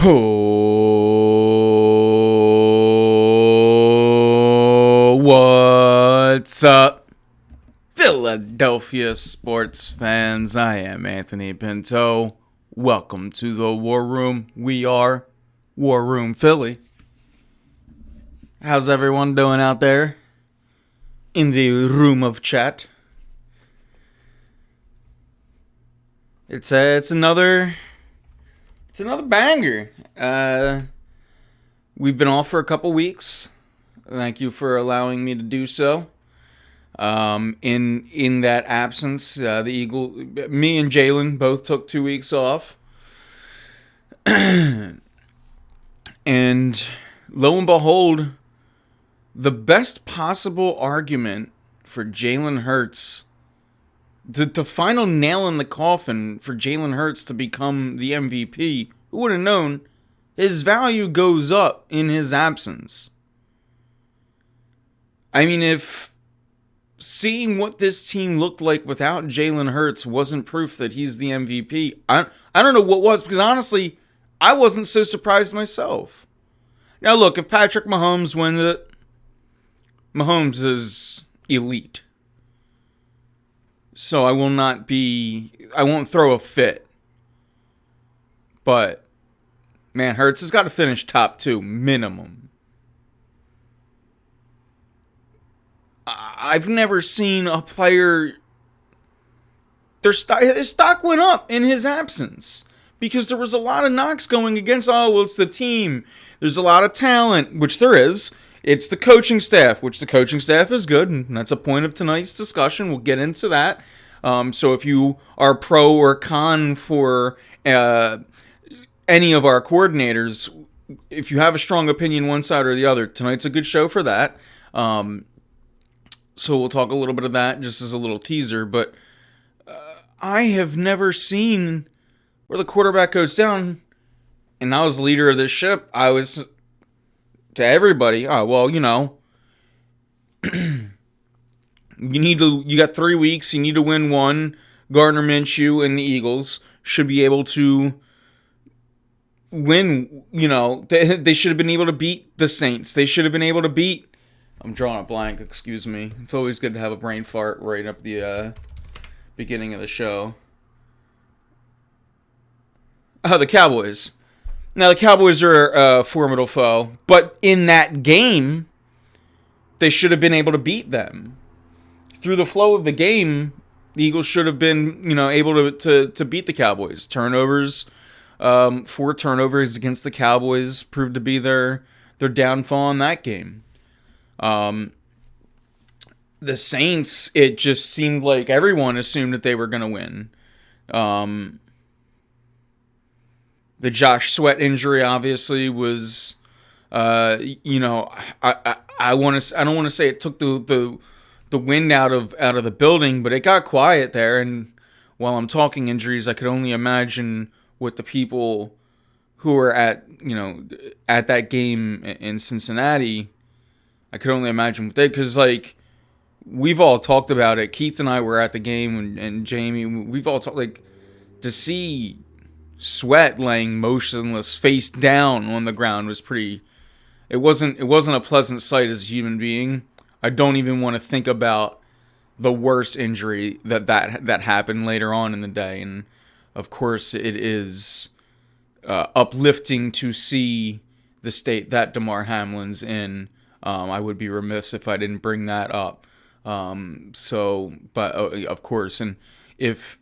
Oh, what's up, Philadelphia sports fans? I am Anthony Pinto. Welcome to the War Room. We are War Room Philly. How's everyone doing out there in the room of chat? It's another banger. We've been off for a couple weeks. Thank you for allowing me to do so. In that absence, me and Jalen both took 2 weeks off, and lo and behold, the best possible argument for Jalen Hurts, the final nail in the coffin for Jalen Hurts to become the MVP. Who would have known? His value goes up in his absence. I mean, if seeing what this team looked like without Jalen Hurts wasn't proof that he's the MVP, I don't know what was, because honestly, I wasn't so surprised myself. Now look, if Patrick Mahomes wins it, Mahomes is elite. So I won't throw a fit. But, man, Hurts has got to finish top 2, minimum. I've never seen a player, his stock went up in his absence. Because there was a lot of knocks going against, it's the team. There's a lot of talent, which there is. It's the coaching staff, which the coaching staff is good, and that's a point of tonight's discussion. We'll get into that. So if you are pro or con for any of our coordinators, if you have a strong opinion one side or the other, tonight's a good show for that. So we'll talk a little bit of that just as a little teaser. But I have never seen where the quarterback goes down, and I was the leader of this ship. I was to everybody, you got 3 weeks, you need to win one. Gardner Minshew and the Eagles should be able to win, they should have been able to beat the Saints. They should have been able to beat, I'm drawing a blank, excuse me. It's always good to have a brain fart right up the beginning of the show. The Cowboys. Now, the Cowboys are a formidable foe, but in that game, they should have been able to beat them. Through the flow of the game, the Eagles should have been, able to beat the Cowboys. 4 turnovers against the Cowboys proved to be their downfall in that game. The Saints, it just seemed like everyone assumed that they were going to win. The Josh Sweat injury obviously was, I don't want to say it took the wind out of the building, but it got quiet there. And while I'm talking injuries, I could only imagine what the people who were at that game in Cincinnati, I could only imagine what they, because we've all talked about it. Keith and I were at the game, and Jamie, we've all talked, to see Sweat laying motionless face down on the ground was pretty, it wasn't a pleasant sight as a human being. I don't even want to think about the worst injury that happened later on in the day. And of course it is uplifting to see the state that Damar Hamlin's in. I would be remiss if I didn't bring that up. Of course, and if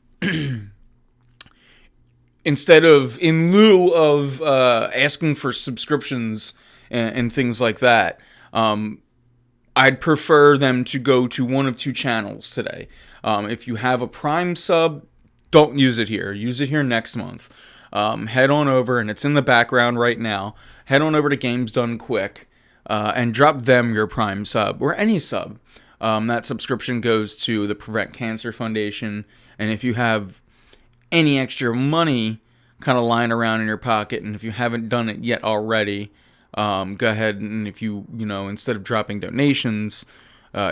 in lieu of asking for subscriptions and things like that, I'd prefer them to go to one of 2 channels today. If you have a Prime sub, don't use it here. Use it here next month. Head on over, and it's in the background right now. Head on over to Games Done Quick and drop them your Prime sub, or any sub. That subscription goes to the Prevent Cancer Foundation, and if you have any extra money kind of lying around in your pocket, and if you haven't done it yet already, go ahead and if instead of dropping donations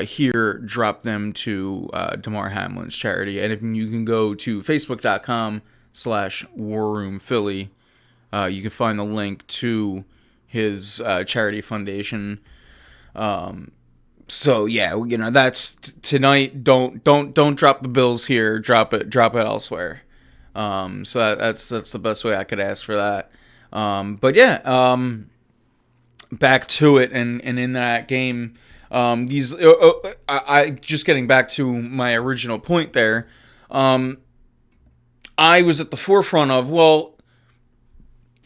here, drop them to Damar Hamlin's charity. And if you can go to facebook.com/WarRoomPhilly, You can find the link to his charity foundation. So yeah, that's tonight. Don't drop the bills here. Drop it elsewhere. So that's the best way I could ask for that. But yeah, back to it, and in that game, I just getting back to my original point there. I was at the forefront of, well,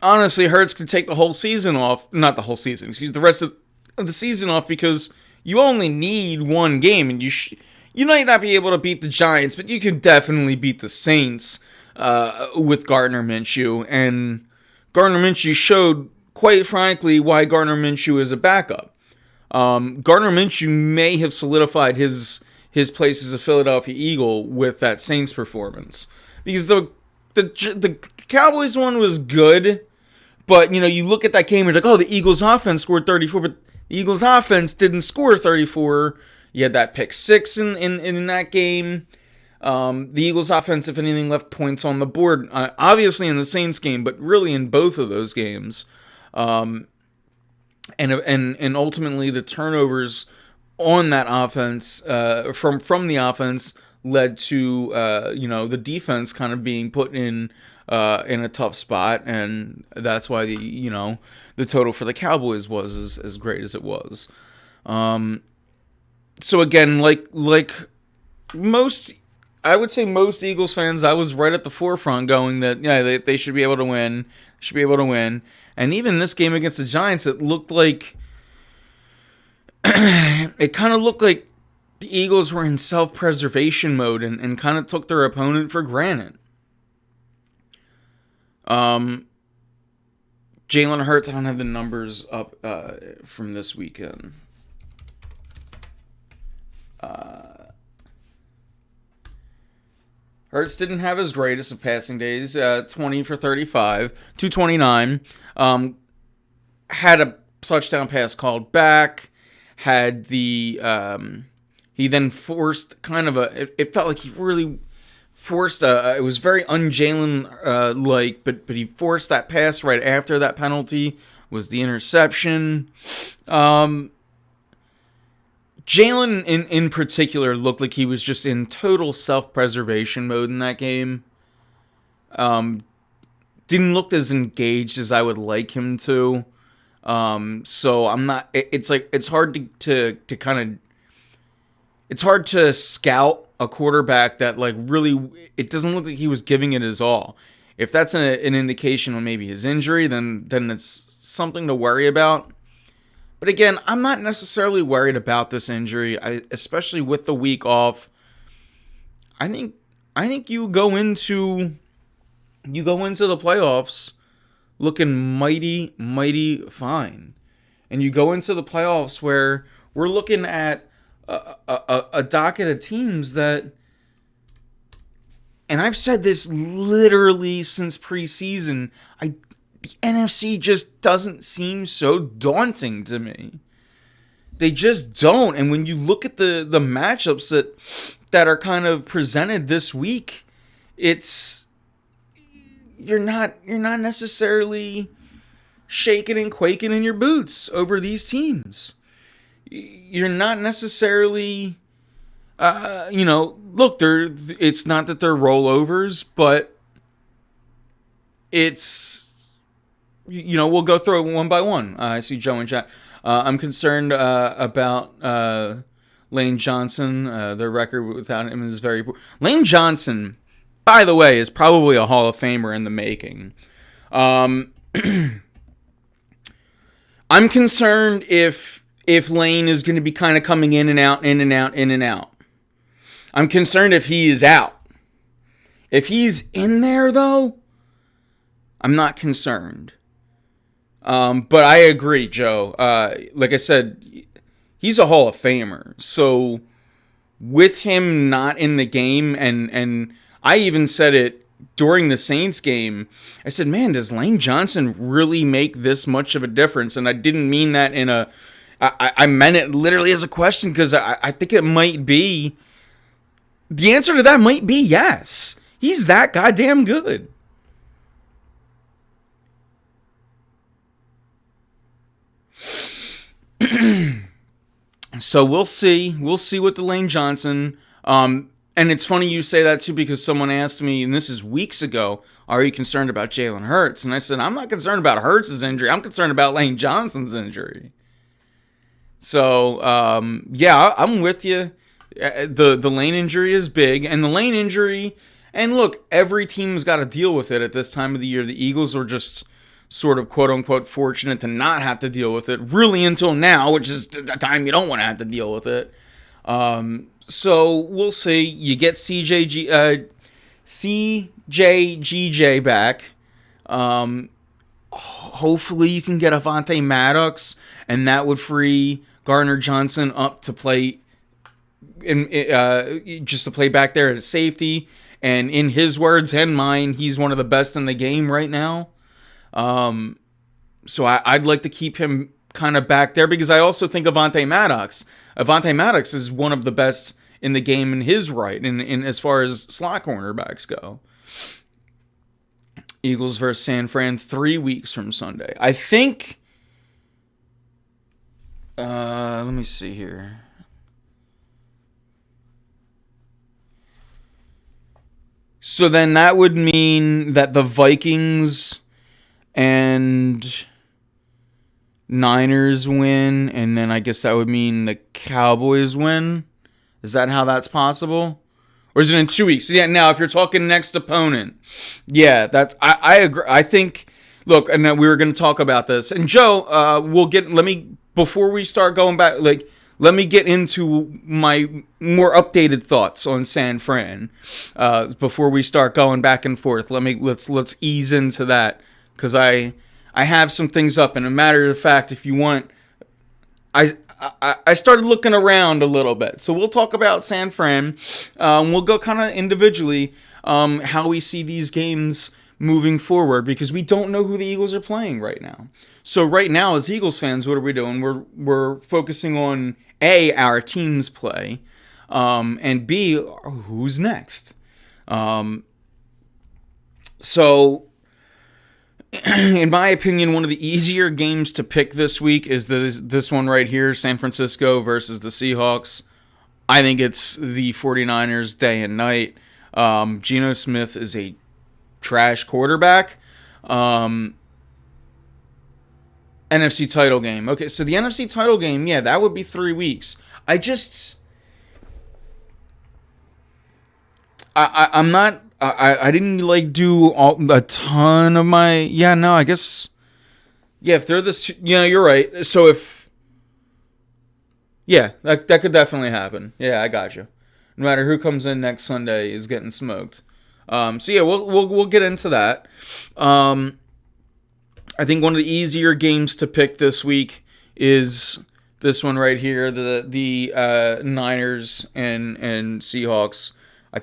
honestly, Hurts could take the whole season off. Not the whole season, the rest of the season off, because you only need one game, and you might not be able to beat the Giants, but you can definitely beat the Saints with Gardner Minshew. And Gardner Minshew showed, quite frankly, why Gardner Minshew is a backup. Gardner Minshew may have solidified his place as a Philadelphia Eagle with that Saints performance, because the Cowboys one was good, but you look at that game and you're like, oh, the Eagles offense scored 34, but the Eagles offense didn't score 34. You had that pick six in that game. The Eagles offense, if anything, left points on the board, obviously in the Saints game, but really in both of those games. And ultimately the turnovers on that offense, from the offense, led to the defense kind of being put in a tough spot, and that's why the total for the Cowboys was as great as it was. So again, like most, I would say most Eagles fans, I was right at the forefront going that they should be able to win, and even this game against the Giants, it looked like it kind of looked like the Eagles were in self-preservation mode and kind of took their opponent for granted. Jalen Hurts, I don't have the numbers up from this weekend. Hurts didn't have his greatest of passing days. 20 for 35, 229. Had a touchdown pass called back. Had the he then forced kind of it felt like he really forced it was very un-Jalen like, but he forced that pass right after that penalty was the interception. Jalen in particular looked like he was just in total self-preservation mode in that game. Didn't look as engaged as I would like him to. So I'm not. It's hard to kind of. It's hard to scout a quarterback that really. It doesn't look like he was giving it his all. If that's an indication of maybe his injury, then it's something to worry about. But again, I'm not necessarily worried about this injury, especially with the week off. I think you go into the playoffs looking mighty, mighty fine, and you go into the playoffs where we're looking at a docket of teams that, and I've said this literally since preseason, the NFC just doesn't seem so daunting to me. They just don't. And when you look at the matchups that are kind of presented this week, it's you're not necessarily shaking and quaking in your boots over these teams. You're not necessarily look, it's not that they're rollovers, but it's we'll go through it one by one. I see Joe in chat. I'm concerned about Lane Johnson. Their record without him is very poor. Lane Johnson, by the way, is probably a Hall of Famer in the making. I'm concerned if Lane is going to be kind of coming in and out. I'm concerned if he is out. If he's in there, though, I'm not concerned. But I agree, Joe. Like I said, he's a Hall of Famer. So with him not in the game, and I even said it during the Saints game, I said, man, does Lane Johnson really make this much of a difference? And I didn't mean that I meant it literally as a question, because I think it might be, the answer to that might be yes. He's that goddamn good. So we'll see. We'll see with the Lane Johnson. And it's funny you say that too, because someone asked me, and this is weeks ago, are you concerned about Jalen Hurts? And I said, I'm not concerned about Hurts' injury. I'm concerned about Lane Johnson's injury. So, yeah, I'm with you. The Lane injury is big, and the Lane injury, and look, every team's got to deal with it at this time of the year. The Eagles are just sort of quote-unquote fortunate to not have to deal with it, really until now, which is the time you don't want to have to deal with it. So we'll see. You get CJGJ back. Hopefully you can get Avonte Maddox, and that would free Gardner Johnson up to play just to play back there at safety. And in his words and mine, he's one of the best in the game right now. So I'd like to keep him kind of back there, because I also think Avonte Maddox is one of the best in the game in his right, in as far as slot cornerbacks go. Eagles versus San Fran 3 weeks from Sunday. I think, let me see here. So then that would mean that the Vikings and Niners win, and then I guess that would mean the Cowboys win. Is that how that's possible? Or is it in 2 weeks? Yeah, now if you're talking next opponent, yeah, I agree. I think, look, and we were going to talk about this, and Joe, before we start going back, let me get into my more updated thoughts on San Fran before we start going back and forth. Let's ease into that, because I have some things up, and a matter of fact, if you want, I started looking around a little bit. So we'll talk about San Fran. We'll go kind of individually how we see these games moving forward, because we don't know who the Eagles are playing right now. So right now, as Eagles fans, what are we doing? We're focusing on A, our team's play, and B, who's next. So in my opinion, one of the easier games to pick this week is this one right here, San Francisco versus the Seahawks. I think it's the 49ers day and night. Geno Smith is a trash quarterback. NFC title game. Okay, so the NFC title game, yeah, that would be 3 weeks. I'm not... I didn't do a ton of my... Yeah, no, I guess... Yeah, if they're this... Yeah, you're right. So if... Yeah, that could definitely happen. Yeah, I got you. No matter who comes in next Sunday is getting smoked. So yeah, we'll get into that. I think one of the easier games to pick this week is this one right here, the Niners and Seahawks. I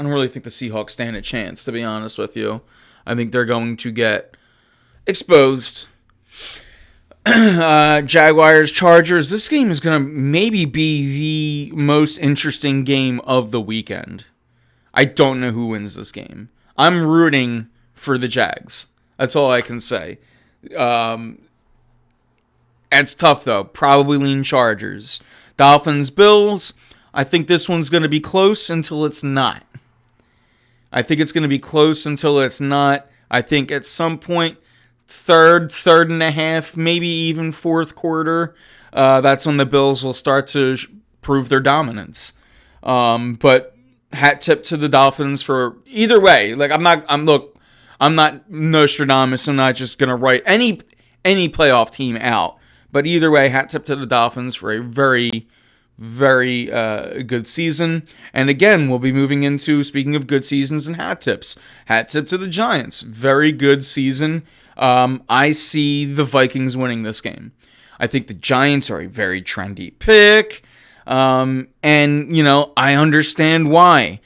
don't really think the Seahawks stand a chance, to be honest with you. I think they're going to get exposed. Jaguars, Chargers. This game is going to maybe be the most interesting game of the weekend. I don't know who wins this game. I'm rooting for the Jags. That's all I can say. It's tough, though. Probably lean Chargers. Dolphins, Bills. I think this one's going to be close until it's not. I think at some point, third and a half, maybe even fourth quarter, that's when the Bills will start to prove their dominance. But hat tip to the Dolphins for either way. I'm not Nostradamus. I'm not just going to write any playoff team out. But either way, hat tip to the Dolphins for a very, very good season. And again, we'll be moving into, speaking of good seasons and hat tips. Hat tip to the Giants. Very good season. I see the Vikings winning this game. I think the Giants are a very trendy pick. And, I understand why.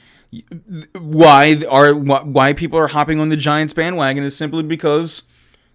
Why people are hopping on the Giants bandwagon is simply because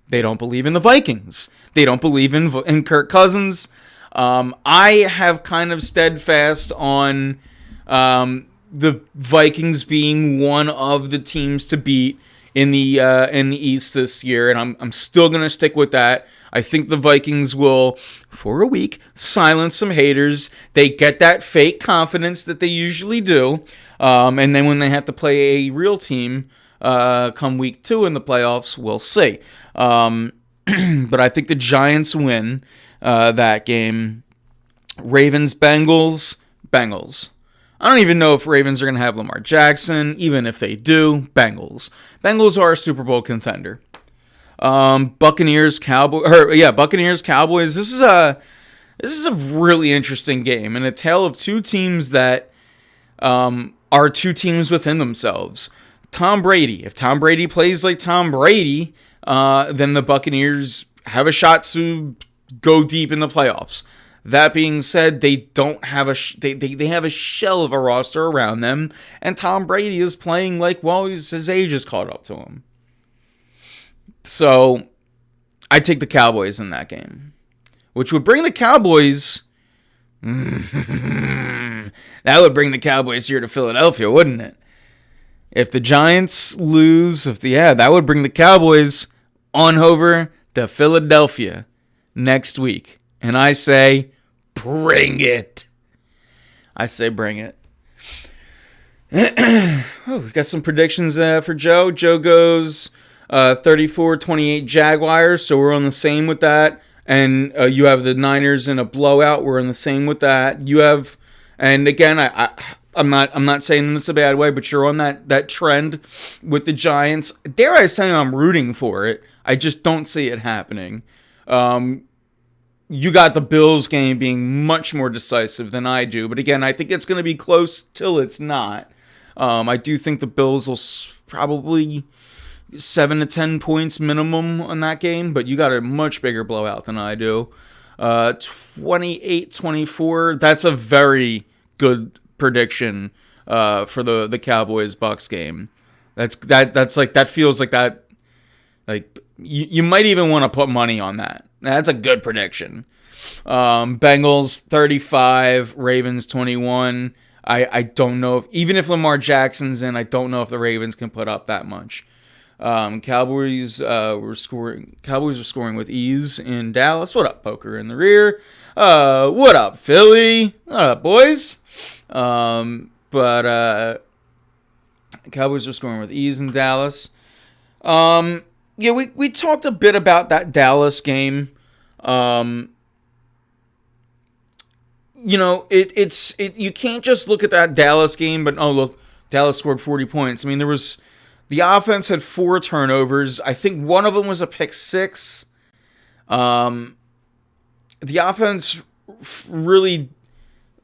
they don't believe in the Vikings. They don't believe in Kirk Cousins. I have kind of steadfast on the Vikings being one of the teams to beat in the East this year, and I'm still gonna stick with that. I think the Vikings will, for a week, silence some haters. They get that fake confidence that they usually do, and then when they have to play a real team, come week 2 in the playoffs, we'll see. But I think the Giants win that game. Ravens, Bengals. I don't even know if Ravens are going to have Lamar Jackson. Even if they do, Bengals. Bengals are a Super Bowl contender. Buccaneers, Cowboys. This is a really interesting game and a tale of two teams that are two teams within themselves. Tom Brady. If Tom Brady plays like Tom Brady, then the Buccaneers have a shot to go deep in the playoffs. That being said, they don't have they have a shell of a roster around them, and Tom Brady is playing like, well, his age is caught up to him. So, I take the Cowboys in that game, which would bring the Cowboys. That would bring the Cowboys here to Philadelphia, wouldn't it? If the Giants lose, that would bring the Cowboys on over to Philadelphia next week, and I say, bring it. Bring it. We've got some predictions for Joe. Joe goes 34-28 Jaguars, so we're on the same with that. And you have the Niners in a blowout. We're on the same with that. You have, and again, I'm not saying this a bad way, but you're on that trend with the Giants. Dare I say I'm rooting for it? I just don't see it happening. You got the Bills game being much more decisive than I do. But again, I think it's going to be close till it's not. I do think the Bills will probably 7 to 10 points minimum on that game. But you got a much bigger blowout than I do. 28-24. That's a very good prediction for the Cowboys-Bucks game. That's like, that feels like that. Like, you might even want to put money on that. That's a good prediction. Bengals 35, Ravens 21. I don't know even if Lamar Jackson's in, I don't know if the Ravens can put up that much. Cowboys were scoring with ease in Dallas. What up, poker in the rear? What up, Philly? What up, boys? But Cowboys were scoring with ease in Dallas. Yeah, we talked a bit about that Dallas game. You know, you can't just look at that Dallas game, but oh look, Dallas scored 40 points. I mean, the offense had 4 turnovers. I think one of them was a pick 6. The offense really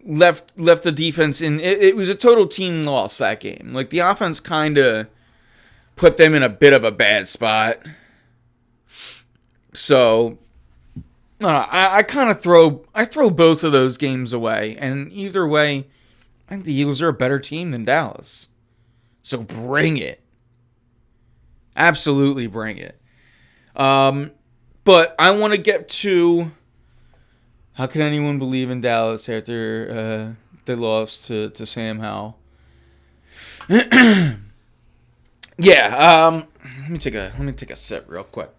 left the defense in. It was a total team loss that game. Like, the offense kind of put them in a bit of a bad spot. So I kind of throw both of those games away, and either way, I think the Eagles are a better team than Dallas. So bring it. Absolutely bring it. But I want to get to how can anyone believe in Dallas after they lost to Sam Howell? Yeah, let me take a sip real quick.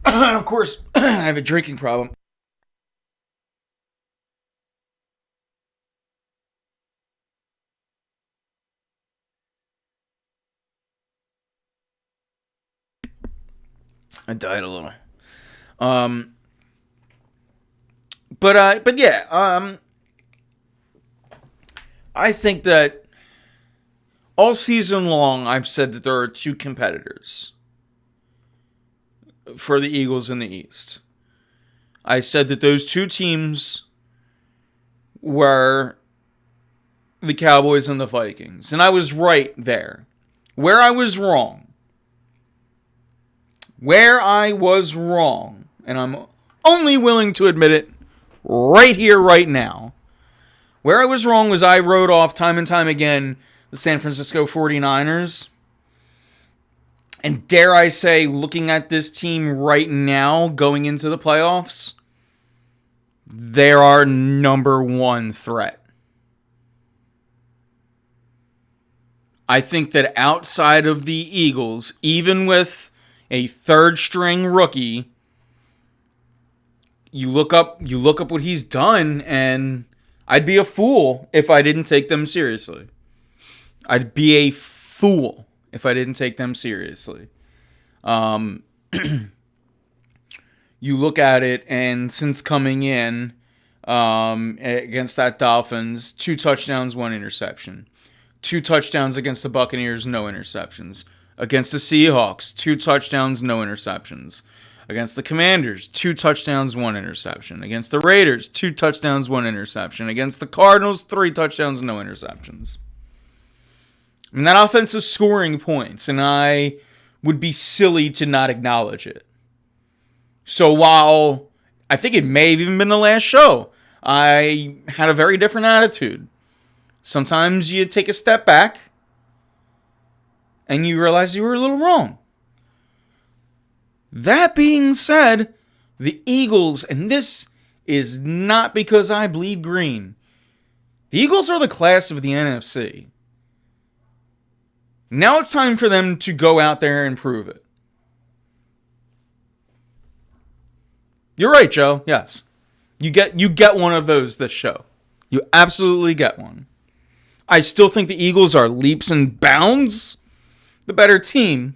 Of course, I have a drinking problem. I died a little. But yeah, I think that all season long I've said that there are 2 competitors for the Eagles in the East. I said that those 2 teams were the Cowboys and the Vikings, and I was right there. Where I was wrong, and I'm only willing to admit it right here, right now. Where I was wrong was I wrote off time and time again the San Francisco 49ers. And dare I say, looking at this team right now going into the playoffs, they're our number 1 threat. I think that outside of the Eagles, even with a third string rookie, you look up what he's done, and I'd be a fool if I didn't take them seriously. I'd be a fool if I didn't take them seriously. You look at it, and since coming in against that Dolphins, 2 touchdowns, 1 interception. 2 touchdowns against the Buccaneers, no interceptions. Against the Seahawks, 2 touchdowns, no interceptions. Against the Commanders, 2 touchdowns, 1 interception. Against the Raiders, 2 touchdowns, 1 interception. Against the Cardinals, 3 touchdowns, no interceptions. And that offense is scoring points, and I would be silly to not acknowledge it. So while I think it may have even been the last show, I had a very different attitude. Sometimes you take a step back and you realize you were a little wrong. That being said, the Eagles, and this is not because I bleed green, the Eagles are the class of the NFC. Now it's time for them to go out there and prove it. You're right, Joe. Yes. You get one of those this show. You absolutely get one. I still think the Eagles are leaps and bounds the better team.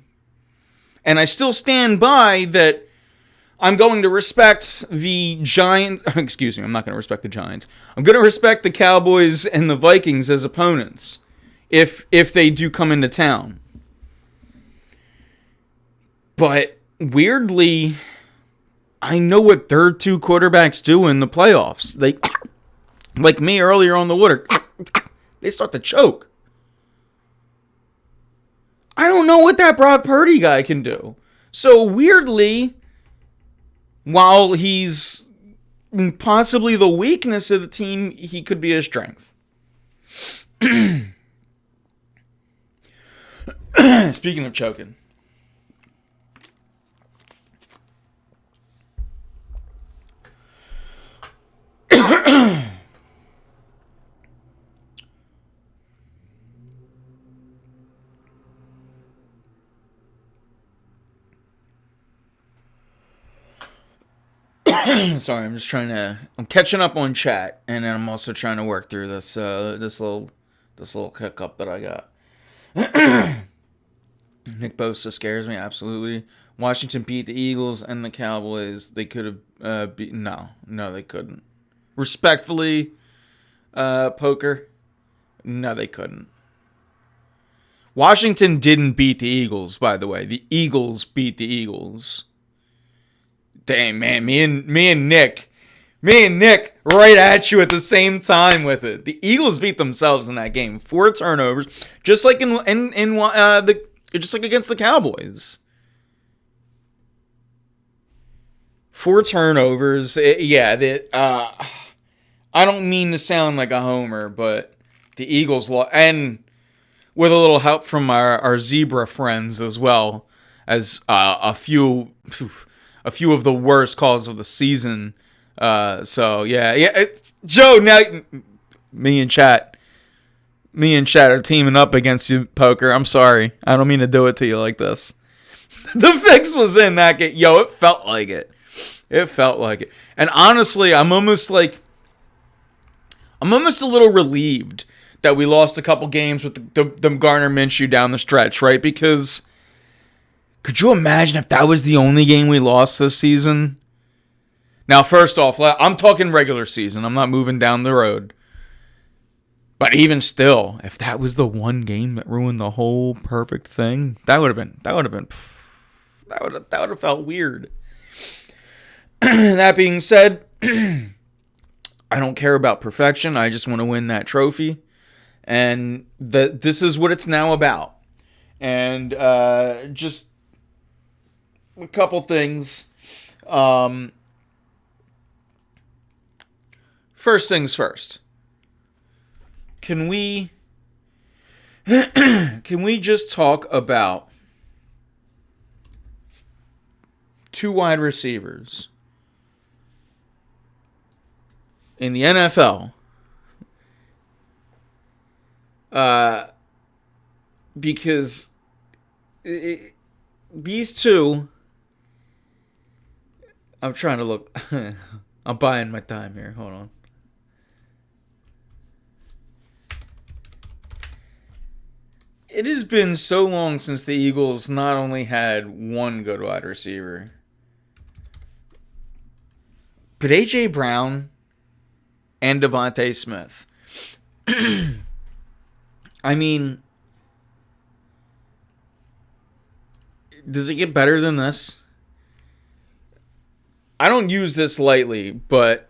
And I still stand by that I'm going to respect the Giants. Excuse me, I'm not going to respect the Giants. I'm going to respect the Cowboys and the Vikings as opponents if they do come into town. But weirdly, I know what their 2 quarterbacks do in the playoffs. They, like me earlier on the water, they start to choke. I don't know what that Brock Purdy guy can do. So weirdly, while he's possibly the weakness of the team, he could be a strength. Speaking of choking. Sorry, I'm catching up on chat, and then I'm also trying to work through this little hiccup that I got. Nick Bosa scares me, absolutely. Washington beat the Eagles and the Cowboys. They could have beaten. No, they couldn't. Respectfully, poker, no, they couldn't. Washington didn't beat the Eagles, by the way. The Eagles beat the Eagles. Dang, man, me and Nick right at you at the same time with it. The Eagles beat themselves in that game. 4 turnovers, just like just like against the Cowboys. 4 turnovers. I don't mean to sound like a homer, but the Eagles lost, and with a little help from our zebra friends as well as a few of the worst calls of the season. Joe, now me and chat are teaming up against you, poker. I'm sorry. I don't mean to do it to you like this. The fix was in that game. Yo, it felt like it. It felt like it. And honestly, I'm almost a little relieved that we lost a couple games with the Gardner Minshew down the stretch, right? Because could you imagine if that was the only game we lost this season? Now, first off, I'm talking regular season. I'm not moving down the road. But even still, if that was the one game that ruined the whole perfect thing, that would have felt weird. That being said, I don't care about perfection. I just want to win that trophy. And this is what it's now about. And just a couple things. First things first. Can we just talk about 2 wide receivers in the NFL because these two, I'm trying to look. I'm buying my time here. Hold on. It has been so long since the Eagles not only had one good wide receiver, but A.J. Brown and Devontae Smith. I mean, does it get better than this? I don't use this lightly, but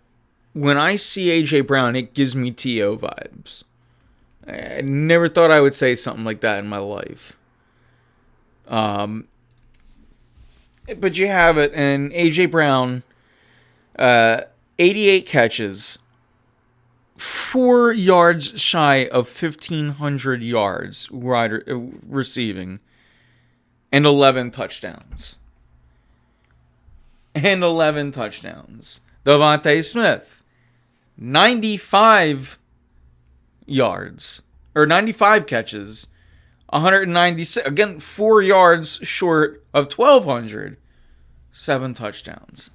when I see A.J. Brown, it gives me T.O. vibes. I never thought I would say something like that in my life. But you have it, and A.J. Brown, 88 catches, 4 yards shy of 1,500 yards receiving, and 11 touchdowns. Devontae Smith, 95 yards, or 95 catches, 196, again, 4 yards short of 1,200, 7 touchdowns.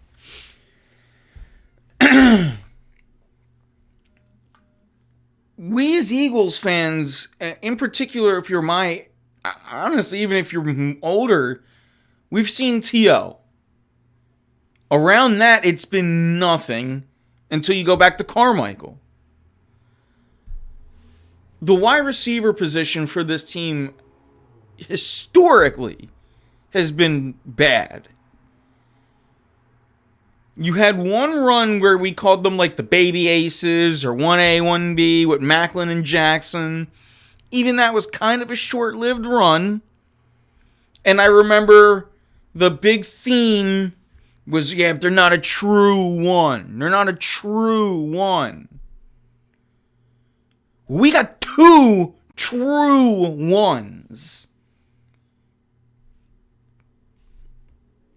We as Eagles fans, in particular, if you're honestly, even if you're older, we've seen T.O. Around that, it's been nothing until you go back to Carmichael. The wide receiver position for this team historically has been bad. You had one run where we called them like the baby aces or 1A, 1B with Macklin and Jackson. Even that was kind of a short-lived run. And I remember the big theme was, yeah, they're not a true one. They're not a true one. We got 2 true ones.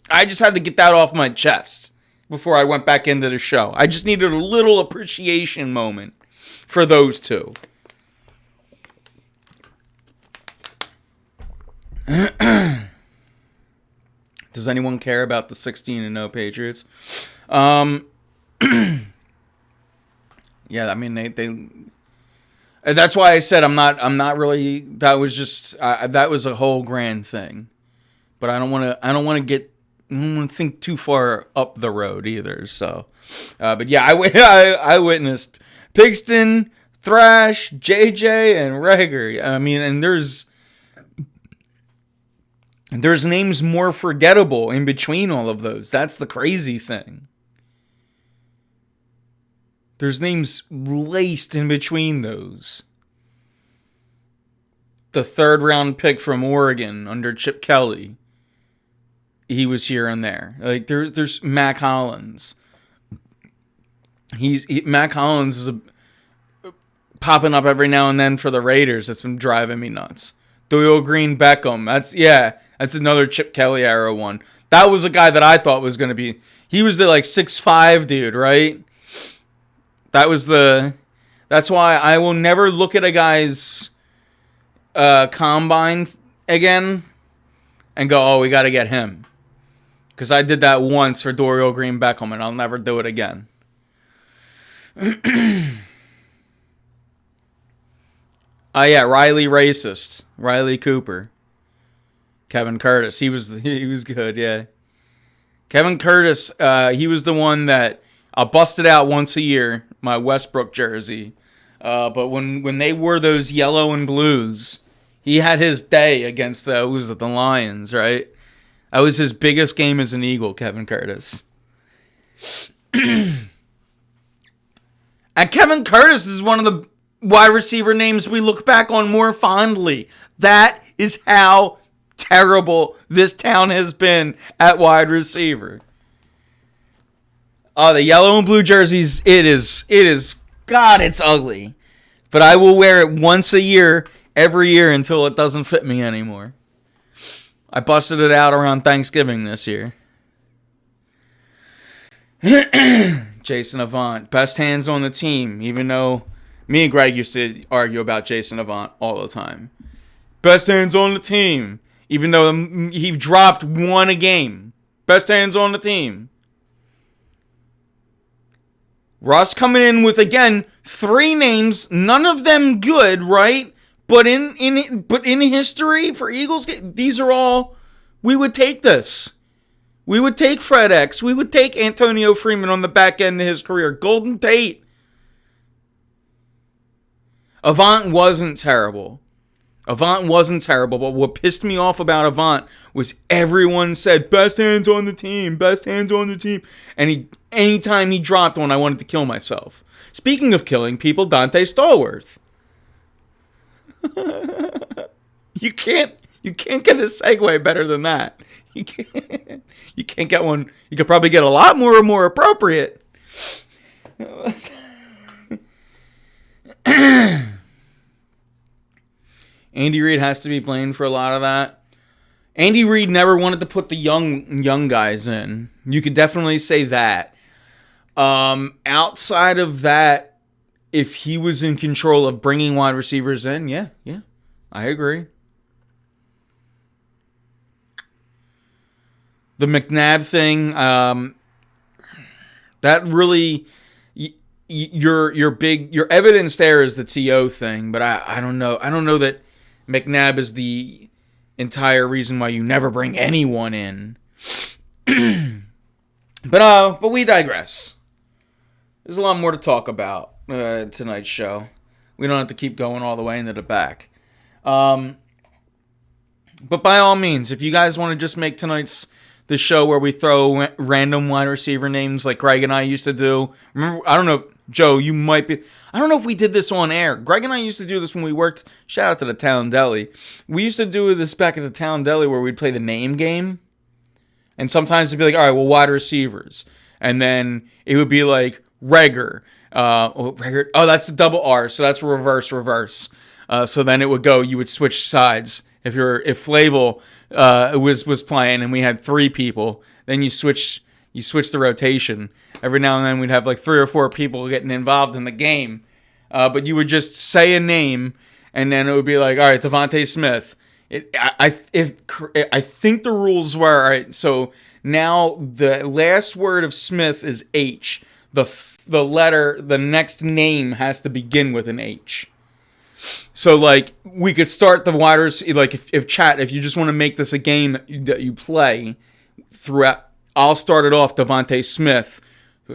I just had to get that off my chest before I went back into the show. I just needed a little appreciation moment for those 2. Does anyone care about the 16-0 Patriots? Yeah, I mean they. That's why I said I'm not really. That was just that was a whole grand thing, but I don't want to think too far up the road either. So, but yeah, I witnessed Pigston, Thrash, JJ, and Rager. I mean, and there's names more forgettable in between all of those. That's the crazy thing. There's names laced in between those. The 3rd round pick from Oregon under Chip Kelly. He was here and there. Like there's Mac Hollins. Mac Hollins is popping up every now and then for the Raiders. That's been driving me nuts. Doyle Green Beckham. That's another Chip Kelly era one. That was a guy that I thought was going to be. He was the 6'5" dude, right? That's why I will never look at a guy's combine again and go, oh, we got to get him. Because I did that once for Dorial Green Beckham, and I'll never do it again. Yeah, Riley Racist. Riley Cooper. Kevin Curtis. He was good, yeah. Kevin Curtis, he was the one that I busted out once a year, my Westbrook jersey. But when they wore those yellow and blues, he had his day against the Lions, right? That was his biggest game as an Eagle, Kevin Curtis. And Kevin Curtis is one of the wide receiver names we look back on more fondly. That is how terrible this town has been at wide receiver. Oh, the yellow and blue jerseys, it is, God, it's ugly. But I will wear it once a year, every year, until it doesn't fit me anymore. I busted it out around Thanksgiving this year. Jason Avant, best hands on the team, even though me and Greg used to argue about Jason Avant all the time. Best hands on the team. Even though he dropped one a game. Best hands on the team. Russ coming in with, again, 3 names. None of them good, right? But in history for Eagles, these are all... We would take this. We would take Fred X. We would take Antonio Freeman on the back end of his career. Golden Tate. Avant wasn't terrible. But what pissed me off about Avant was everyone said, best hands on the team. And anytime he dropped one, I wanted to kill myself. Speaking of killing people, Dante Stallworth. You can't get a segue better than that. You can't get one. You could probably get a lot more appropriate. Andy Reid has to be blamed for a lot of that. Andy Reid never wanted to put the young guys in. You could definitely say that. Outside of that, if he was in control of bringing wide receivers in, yeah, I agree. The McNabb thing, that really, your evidence there is the TO thing, but I don't know. I don't know that McNabb is the entire reason why you never bring anyone in. But we digress. There's a lot more to talk about tonight's show. We don't have to keep going all the way into the back. But by all means, if you guys want to just make tonight's the show where we throw random wide receiver names like Greg and I used to do. Remember, I don't know, Joe, you might be... I don't know if we did this on air. Greg and I used to do this when we worked... Shout out to the Town Deli. We used to do this back at the Town Deli where we'd play the name game. And sometimes it'd be like, all right, well, wide receivers. And then it would be like Reger. Reger. Oh, that's the double R, so that's reverse. So then it would go, you would switch sides. If Flavel was playing and we had 3 people, then you switch the rotation. Every now and then we'd have like 3 or 4 people getting involved in the game. But you would just say a name, and then it would be like, all right, Devontae Smith. I think the rules were, all right, so now the last word of Smith is H. The next name has to begin with an H. So, like, we could start the wide receiver, like, if you just want to make this a game that you play throughout, I'll start it off Devontae Smith.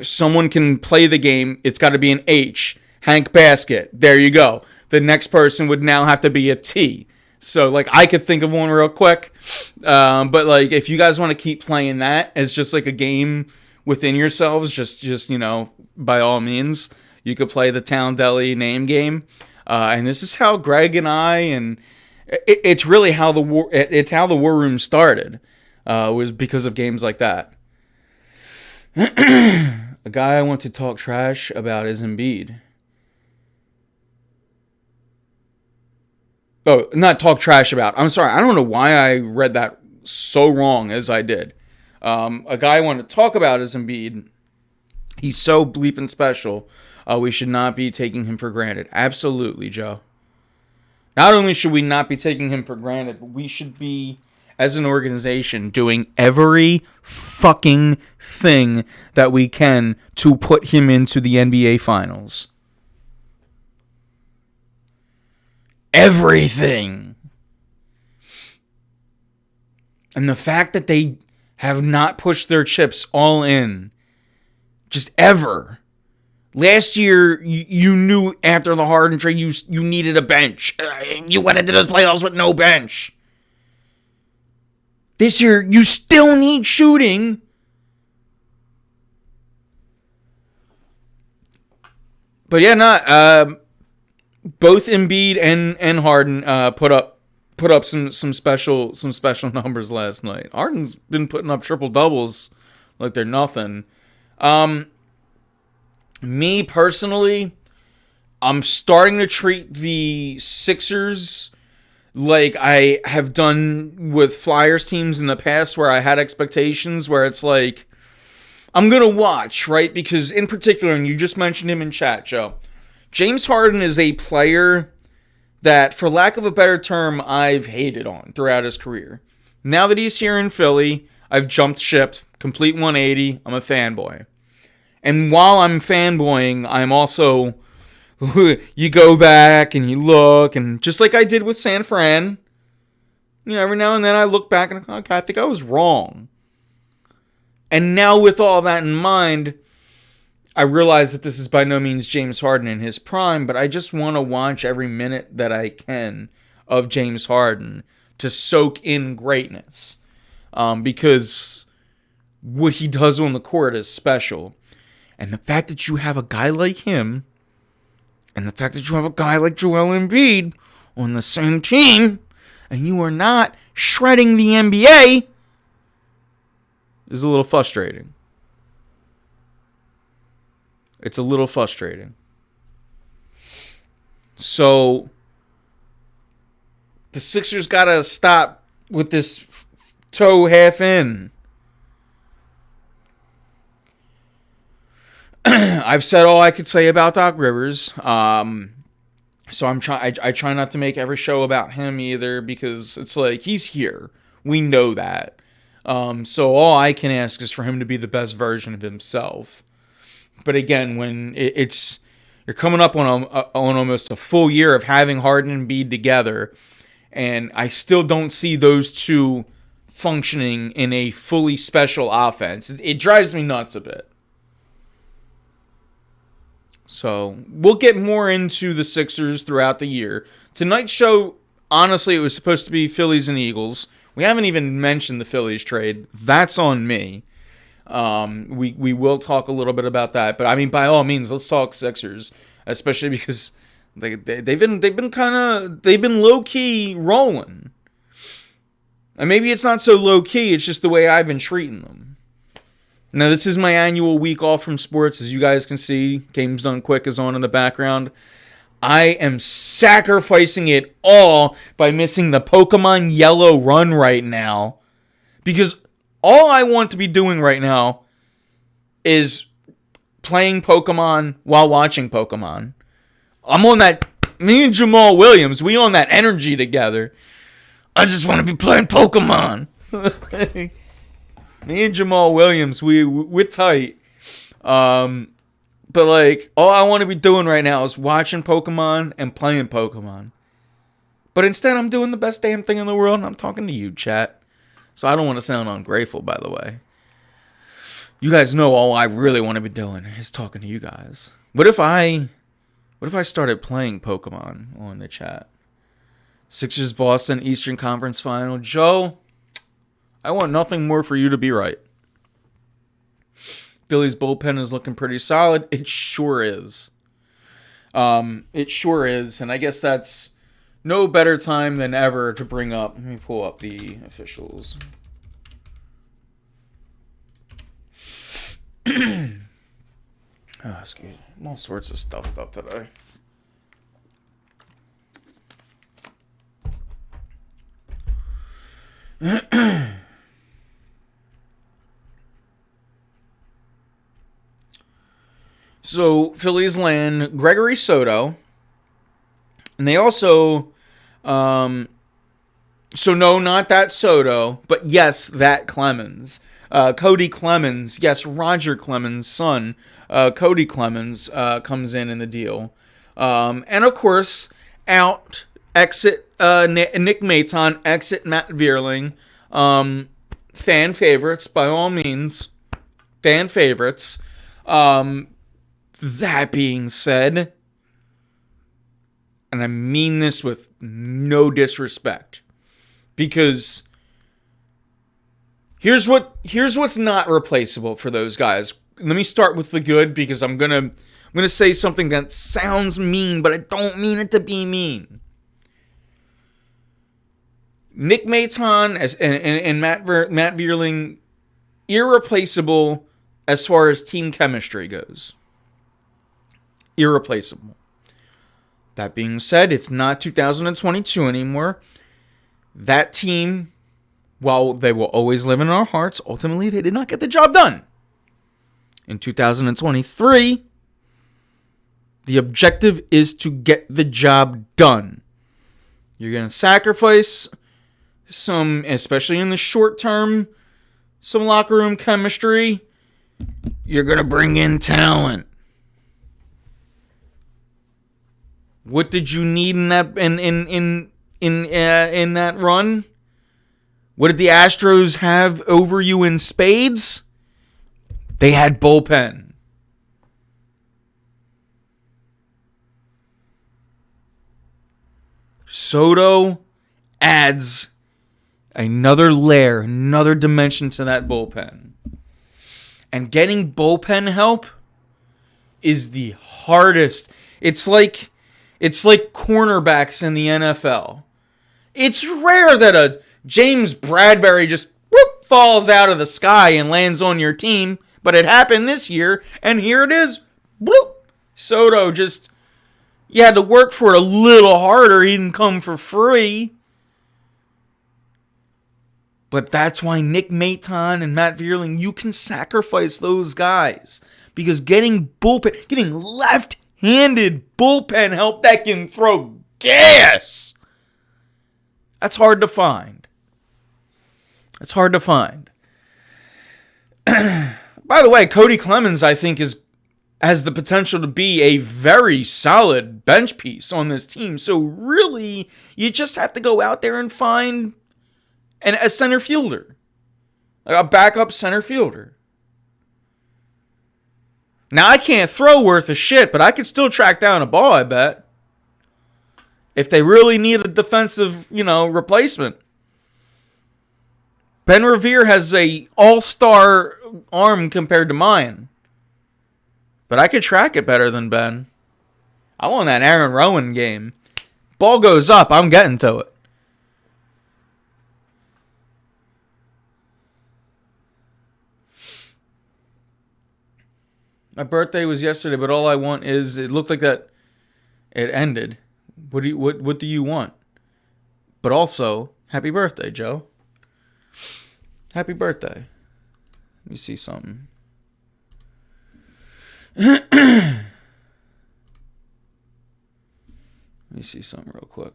Someone can play the game, it's got to be an H. Hank Basket, there you go. The next person would now have to be a T. So, like, I could think of one real quick. But, like, if you guys want to keep playing that as just, like, a game within yourselves, just you know, by all means, you could play the Town Deli name game. And this is how Greg and I, and it's really how the War Room started, was because of games like that. A guy I want to talk trash about is Embiid. Oh, not talk trash about. I'm sorry. I don't know why I read that so wrong as I did. A guy I want to talk about is Embiid. He's so bleeping special. We should not be taking him for granted. Absolutely, Joe. Not only should we not be taking him for granted, but we should be, as an organization, doing every fucking thing that we can to put him into the NBA Finals. Everything. And the fact that they have not pushed their chips all in, just ever. Last year, you knew after the Harden trade you needed a bench. You went into those playoffs with no bench. This year, you still need shooting. But yeah, both Embiid and Harden put up some special numbers last night. Harden's been putting up triple doubles like they're nothing. Me personally, I'm starting to treat the Sixers like I have done with Flyers teams in the past, where I had expectations, where it's like, I'm going to watch, right? Because in particular, and you just mentioned him in chat, Joe, James Harden is a player that, for lack of a better term, I've hated on throughout his career. Now that he's here in Philly, I've jumped ship, complete 180. I'm a fanboy. And while I'm fanboying, I'm also, you go back and you look, and just like I did with San Fran, every now and then I look back and okay, I think I was wrong. And now with all that in mind, I realize that this is by no means James Harden in his prime, but I just want to watch every minute that I can of James Harden to soak in greatness. Because what he does on the court is special. And the fact that you have a guy like him, and the fact that you have a guy like Joel Embiid on the same team, and you are not shredding the NBA, is a little frustrating. It's a little frustrating. So, the Sixers gotta stop with this toe half in. I've said all I could say about Doc Rivers. So I try not to make every show about him either, because it's like, he's here. We know that. So all I can ask is for him to be the best version of himself. But again, when you're coming up on almost a full year of having Harden and Embiid together, and I still don't see those two functioning in a fully special offense. It drives me nuts a bit. So, we'll get more into the Sixers throughout the year. Tonight's show, honestly, it was supposed to be Phillies and Eagles. We haven't even mentioned the Phillies trade. That's on me. We will talk a little bit about that. But, I mean, by all means, let's talk Sixers. Especially because they've been low-key rolling. And maybe it's not so low-key, it's just the way I've been treating them. Now, this is my annual week off from sports. As you guys can see, Games Done Quick is on in the background. I am sacrificing it all by missing the Pokemon Yellow run right now. Because all I want to be doing right now is playing Pokemon while watching Pokemon. I'm on that, me and Jamal Williams, we on that energy together. I just want to be playing Pokemon. Me and Jamal Williams, we're tight. But like, all I want to be doing right now is watching Pokemon and playing Pokemon. But instead, I'm doing the best damn thing in the world, and I'm talking to you, chat. So I don't want to sound ungrateful, by the way. You guys know all I really want to be doing is talking to you guys. What if I started playing Pokemon on the chat? Sixers Boston Eastern Conference Final. Joe, I want nothing more for you to be right. Phillies bullpen is looking pretty solid. It sure is. It sure is. And I guess that's no better time than ever to bring up. Let me pull up the officials. Excuse me. I'm all sorts of stuffed up today. So, Phillies land Gregory Soto. And they also, so no, not that Soto, but yes, that Clemens. Cody Clemens, yes, Roger Clemens' son, Cody Clemens, comes in the deal. And of course, exit Nick Maton, exit Matt Vierling. Fan favorites, by all means. Fan favorites. That being said, and I mean this with no disrespect, because here's what's not replaceable for those guys. Let me start with the good, because I'm gonna say something that sounds mean, but I don't mean it to be mean. Nick Maton and Matt Vierling, irreplaceable as far as team chemistry goes. Irreplaceable. That being said, it's not 2022 anymore. That team, while they will always live in our hearts, ultimately they did not get the job done. In 2023, the objective is to get the job done. You're going to sacrifice some, especially in the short term, some locker room chemistry. You're going to bring in talent. What did you need in that in that run? What did the Astros have over you in spades? They had bullpen. Soto adds another layer, another dimension to that bullpen. And getting bullpen help is the hardest. It's like cornerbacks in the NFL. It's rare that a James Bradbury just whoop, falls out of the sky and lands on your team, but it happened this year, and here it is. Bloop. Soto just, you had to work for it a little harder. He didn't come for free. But that's why Nick Maton and Matt Vierling, you can sacrifice those guys. Because getting left-handed bullpen help that can throw gas, that's hard to find. It's hard to find. By the way, Cody Clemens, I think, has the potential to be a very solid bench piece on this team. So really, you just have to go out there and find a center fielder. A backup center fielder. Now, I can't throw worth a shit, but I could still track down a ball, I bet. If they really need a defensive, replacement. Ben Revere has a all-star arm compared to mine. But I could track it better than Ben. I won that Aaron Rowan game. Ball goes up, I'm getting to it. My birthday was yesterday, but all I want is, it looked like that it ended. What do you want? But also, happy birthday, Joe. Happy birthday. Let me see something. Let me see something real quick.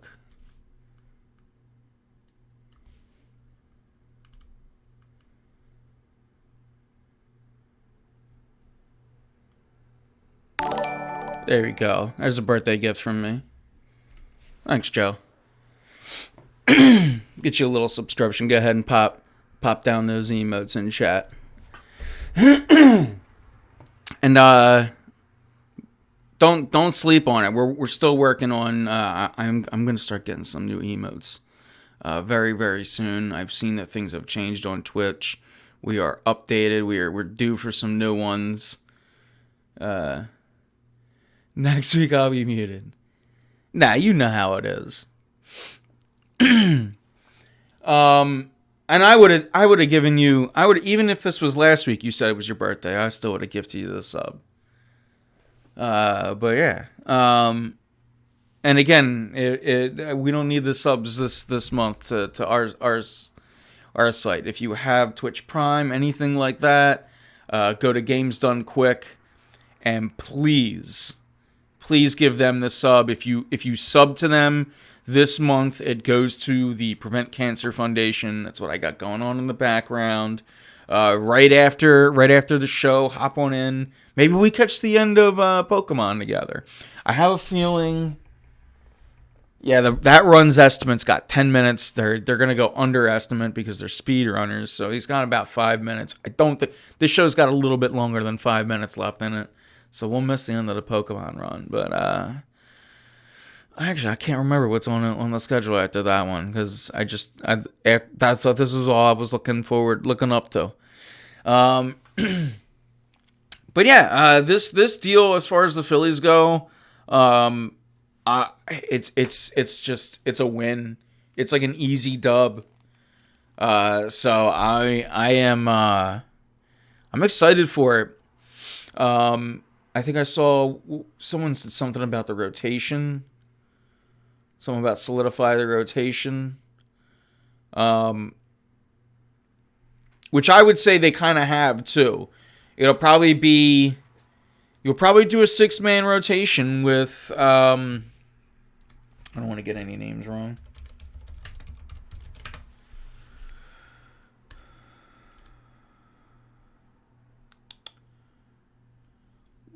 There we go. There's a birthday gift from me. Thanks, Joe. Get you a little subscription. Go ahead and pop down those emotes in chat. And don't sleep on it. We're still working on. I'm gonna start getting some new emotes very, very soon. I've seen that things have changed on Twitch. We are updated. We're due for some new ones. Next week I'll be muted. Nah, you know how it is. And I would have given you, even if this was last week, you said it was your birthday, I still would have gifted you the sub. But yeah. And again, we don't need the subs this month to our site. If you have Twitch Prime, anything like that, go to Games Done Quick, and please give them the sub. If you sub to them this month, it goes to the Prevent Cancer Foundation. That's what I got going on in the background. Right after the show, hop on in. Maybe we catch the end of Pokemon together. I have a feeling. Yeah, that run's estimate's got 10 minutes. They're gonna go under estimate because they're speed runners. So he's got about 5 minutes. I don't think this show's got a little bit longer than 5 minutes left in it. So we'll miss the end of the Pokemon run. But actually, I can't remember what's on the schedule after that one, because this is all I was looking up to. But yeah, this deal, as far as the Phillies go, it's a win. It's like an easy dub. So I'm excited for it. I think I saw someone said something about the rotation. Something about solidify the rotation. Which I would say they kind of have too. You'll probably do a 6-man rotation with, I don't want to get any names wrong.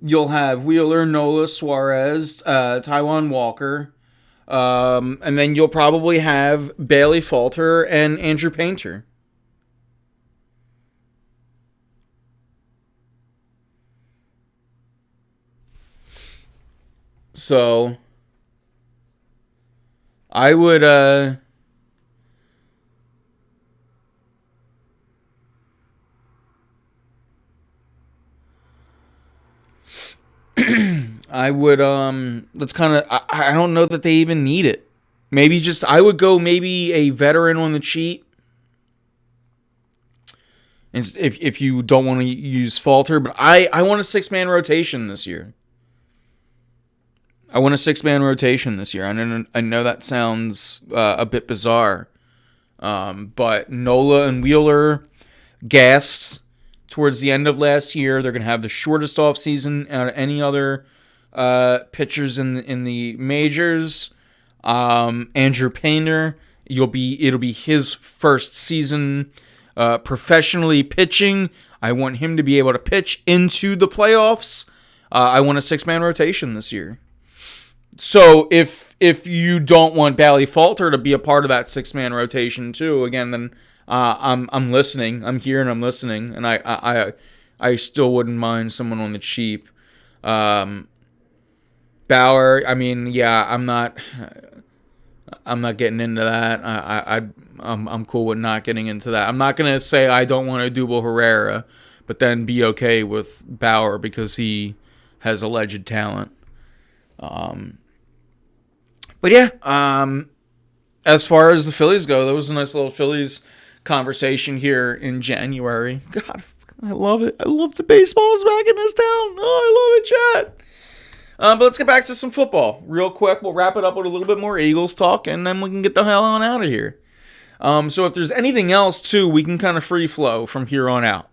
You'll have Wheeler, Nola, Suarez, Taijuan Walker, and then you'll probably have Bailey Falter and Andrew Painter. So I would let's kind of I don't know that they even need it. Maybe just I would go maybe a veteran on the cheat. And if you don't want to use Falter, but I want a 6-man rotation this year. I want a 6-man rotation this year. I know that sounds a bit bizarre, but Nola and Wheeler gassed towards the end of last year. They're going to have the shortest offseason out of any other pitchers in the majors. Andrew Painter, it'll be his first season professionally pitching. I want him to be able to pitch into the playoffs. I want a 6-man rotation this year. So if you don't want Bailey Falter to be a part of that 6-man rotation too, again, then I'm listening. I'm here and I'm listening, and I still wouldn't mind someone on the cheap. Bauer, I mean, yeah, I'm not getting into that. I'm cool with not getting into that. I'm not gonna say I don't want to double Herrera, but then be okay with Bauer because he has alleged talent. But yeah, as far as the Phillies go, that was a nice little Phillies conversation here in January. God, I love it. I love the baseballs back in this town. Oh, I love it, chat. But let's get back to some football real quick. We'll wrap it up with a little bit more Eagles talk, and then we can get the hell on out of here. So if there's anything else, too, we can kind of free flow from here on out.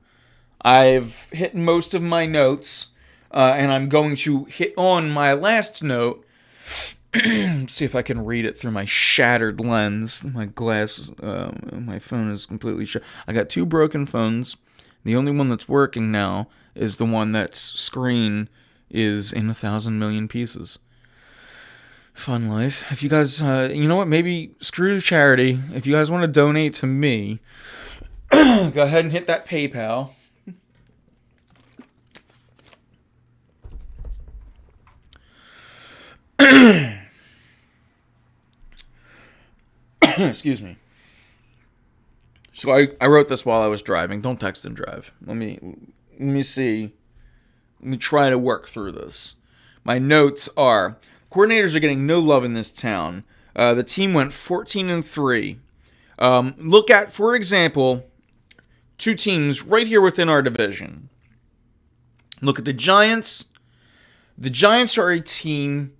I've hit most of my notes, and I'm going to hit on my last note. See if I can read it through my shattered lens. My glass, my phone is completely shattered. I got 2 broken phones. The only one that's working now is the one that's screen is in 1,000 million pieces. Fun life. If you guys, you know what? Maybe screw charity. If you guys want to donate to me, go ahead and hit that PayPal. Excuse me. So I wrote this while I was driving. Don't text and drive. Let me see. Let me try to work through this. My notes are: coordinators are getting no love in this town. The team went 14-3. Look at, for example, 2 teams right here within our division. Look at the Giants. The Giants are a team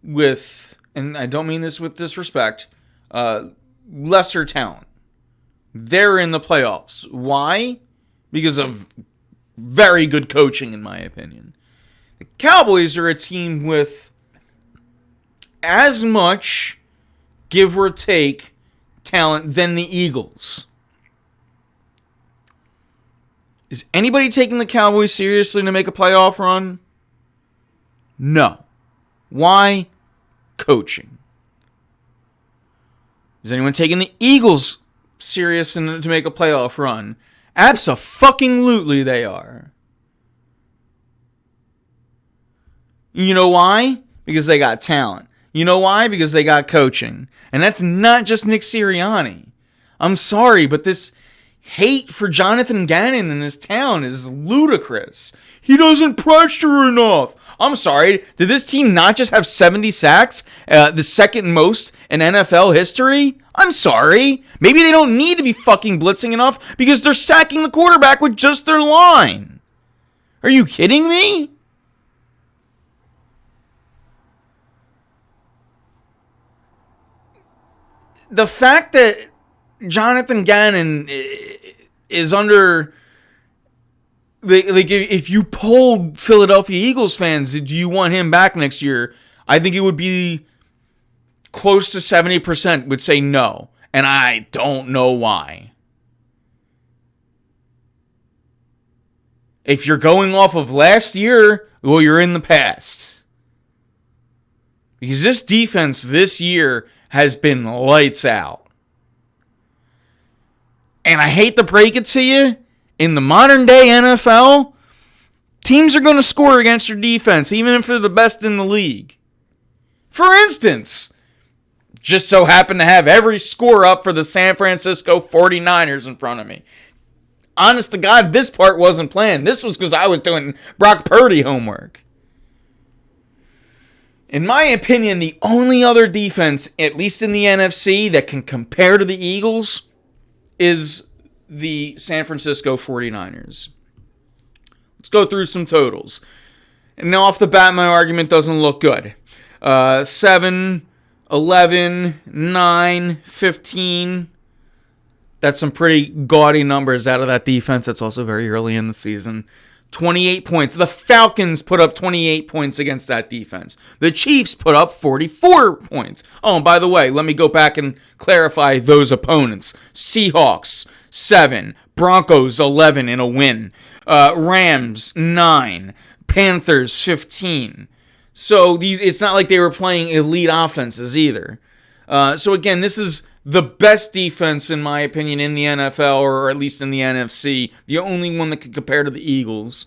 with, and I don't mean this with disrespect, lesser talent. They're in the playoffs. Why? Because of very good coaching, in my opinion. The Cowboys are a team with as much, give or take, talent than the Eagles. Is anybody taking the Cowboys seriously to make a playoff run? No. Why? Coaching. Is anyone taking the Eagles serious to make a playoff run? Abso-fucking-lutely they are. You know why? Because they got talent. You know why? Because they got coaching. And that's not just Nick Sirianni. I'm sorry, but this hate for Jonathan Gannon in this town is ludicrous. He doesn't pressure enough. I'm sorry, did this team not just have 70 sacks, the second most in NFL history? I'm sorry. Maybe they don't need to be fucking blitzing enough because they're sacking the quarterback with just their line. Are you kidding me? The fact that Jonathan Gannon is under... Like, if you polled Philadelphia Eagles fans, do you want him back next year? I think it would be close to 70% would say no. And I don't know why. If you're going off of last year, well, you're in the past. Because this defense this year has been lights out. And I hate to break it to you, in the modern day NFL, teams are going to score against your defense, even if they're the best in the league. For instance, just so happen to have every score up for the San Francisco 49ers in front of me. Honest to God, this part wasn't planned. This was because I was doing Brock Purdy homework. In my opinion, the only other defense, at least in the NFC, that can compare to the Eagles is the San Francisco 49ers. Let's go through some totals. And now off the bat, my argument doesn't look good. 7, 11, 9, 15. That's some pretty gaudy numbers out of that defense. That's also very early in the season. 28 points. The Falcons put up 28 points against that defense. The Chiefs put up 44 points. Oh, and by the way, let me go back and clarify those opponents. Seahawks, 7. Broncos, 11 in a win. Rams, 9. Panthers, 15. So it's not like they were playing elite offenses either. So again, this is the best defense, in my opinion, in the NFL, or at least in the NFC. The only one that can compare to the Eagles.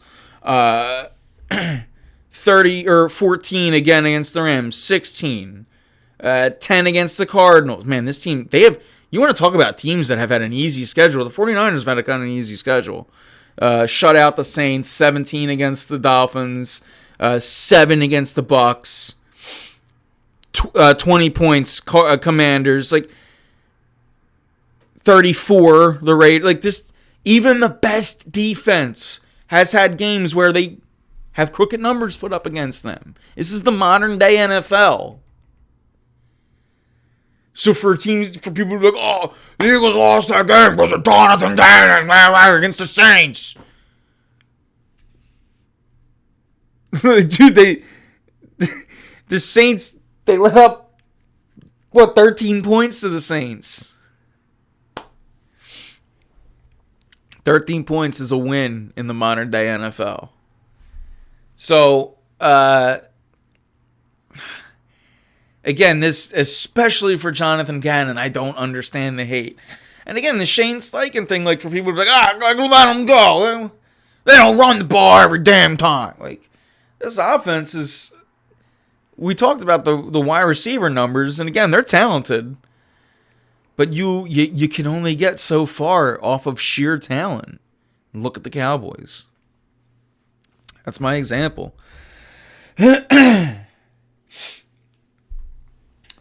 30 or 14 again against the Rams. 16. 10 against the Cardinals. Man, this team, you want to talk about teams that have had an easy schedule. The 49ers have had a kind of an easy schedule. Shut out the Saints. 17 against the Dolphins. 7 against the Bucks. 20 points, Commanders. 34, the Raiders. This, even the best defense has had games where they have crooked numbers put up against them. This is the modern day NFL. So for people to be like, oh, the Eagles lost that game because of Jonathan Gannon against the Saints. Dude, the Saints, they let up, 13 points to the Saints. 13 points is a win in the modern day NFL. So, again, this, especially for Jonathan Gannon, I don't understand the hate. And again, the Shane Steichen thing, for people to be let him go. They don't run the ball every damn time. This offense is, we talked about the wide receiver numbers, and again, they're talented. But you can only get so far off of sheer talent. Look at the Cowboys. That's my example.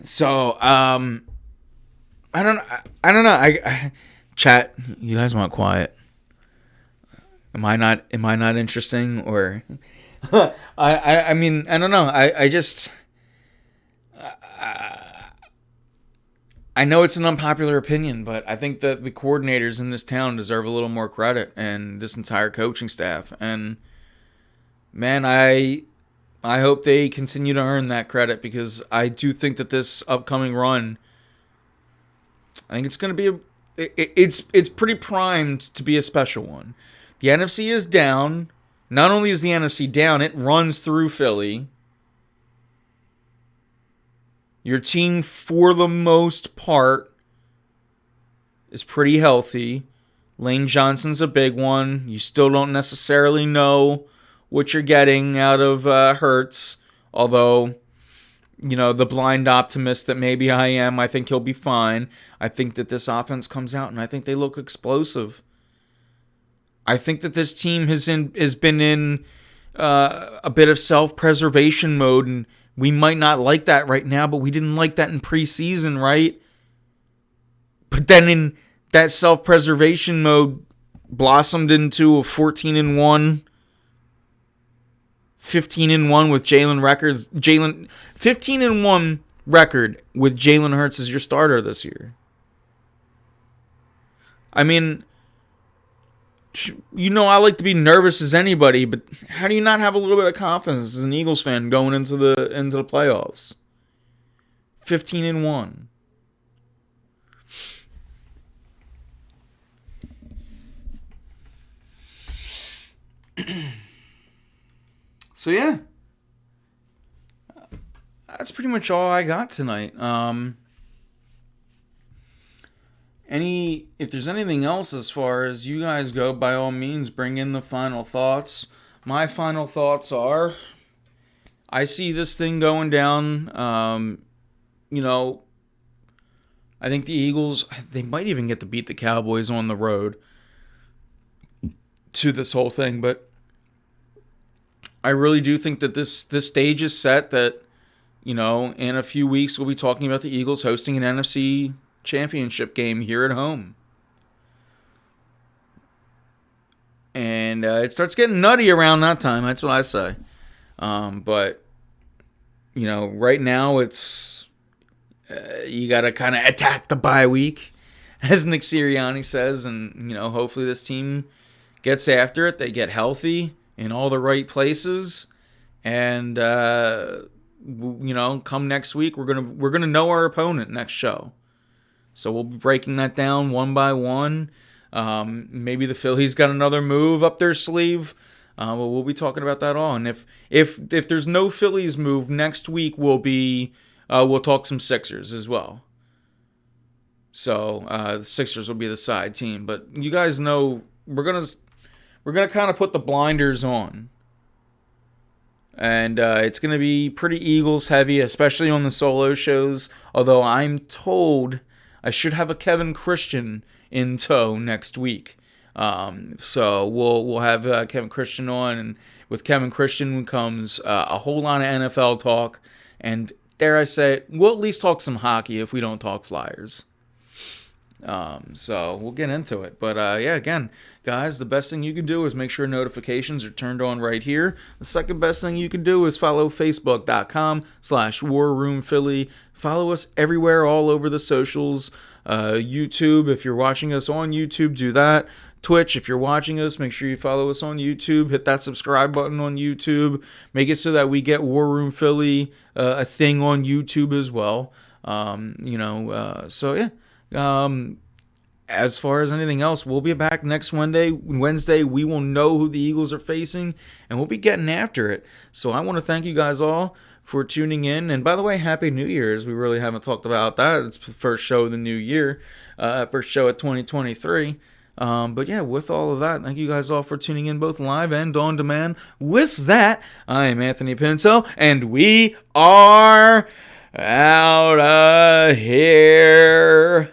So, I don't know. I chat. You guys want quiet? Am I not interesting, or? I mean, I don't know. I just. I know it's an unpopular opinion, but I think that the coordinators in this town deserve a little more credit, and this entire coaching staff. And man, I hope they continue to earn that credit, because I do think that this upcoming run, I think it's going to be it's pretty primed to be a special one. The NFC is down. Not only is the NFC down, it runs through Philly. Your team, for the most part, is pretty healthy. Lane Johnson's a big one. You still don't necessarily know what you're getting out of Hurts. Although, the blind optimist that maybe I am, I think he'll be fine. I think that this offense comes out, and I think they look explosive. I think that this team has been in a bit of self-preservation mode, and we might not like that right now, but we didn't like that in preseason, right? But then in that self-preservation mode blossomed into a 14-1, 15-1 with Jalen records. 15-1 record with Jalen Hurts as your starter this year. I mean, I like to be nervous as anybody, but how do you not have a little bit of confidence as an Eagles fan going into the playoffs? 15-1. So yeah, that's pretty much all I got tonight. If there's anything else as far as you guys go, by all means, bring in the final thoughts. My final thoughts are, I see this thing going down. I think the Eagles, they might even get to beat the Cowboys on the road to this whole thing, but I really do think that this stage is set, that, in a few weeks we'll be talking about the Eagles hosting an NFC championship game here at home. And it starts getting nutty around that time, that's what I say. But, right now it's, you got to kind of attack the bye week, as Nick Sirianni says, and, hopefully this team gets after it. They get healthy in all the right places, and, come next week, we're gonna know our opponent next show. So we'll be breaking that down one by one. Maybe the Phillies got another move up their sleeve. We'll be talking about that all. And if there's no Phillies move next week, we'll talk some Sixers as well. So the Sixers will be the side team. But you guys know we're gonna kind of put the blinders on. And it's going to be pretty Eagles heavy, especially on the solo shows. Although I'm told I should have a Kevin Christian in tow next week. So we'll have Kevin Christian on, and with Kevin Christian comes a whole lot of NFL talk, and dare I say, we'll at least talk some hockey if we don't talk Flyers. So we'll get into it. But again, guys, the best thing you can do is make sure notifications are turned on right here. The second best thing you can do is follow Facebook.com/WarRoomPhilly. Follow us everywhere, all over the socials. YouTube, if you're watching us on YouTube, do that. Twitch, if you're watching us, make sure you follow us on YouTube. Hit that subscribe button on YouTube. Make it so that we get War Room Philly a thing on YouTube as well. So yeah. As far as anything else, we'll be back next Wednesday. We will know who the Eagles are facing, and we'll be getting after it. So I want to thank you guys all for tuning in. And by the way, Happy New Year's. We really haven't talked about that. It's the first show of the new year, first show of 2023. But yeah, with all of that, thank you guys all for tuning in, both live and on demand. With that, I am Anthony Pinto, and we are out of here.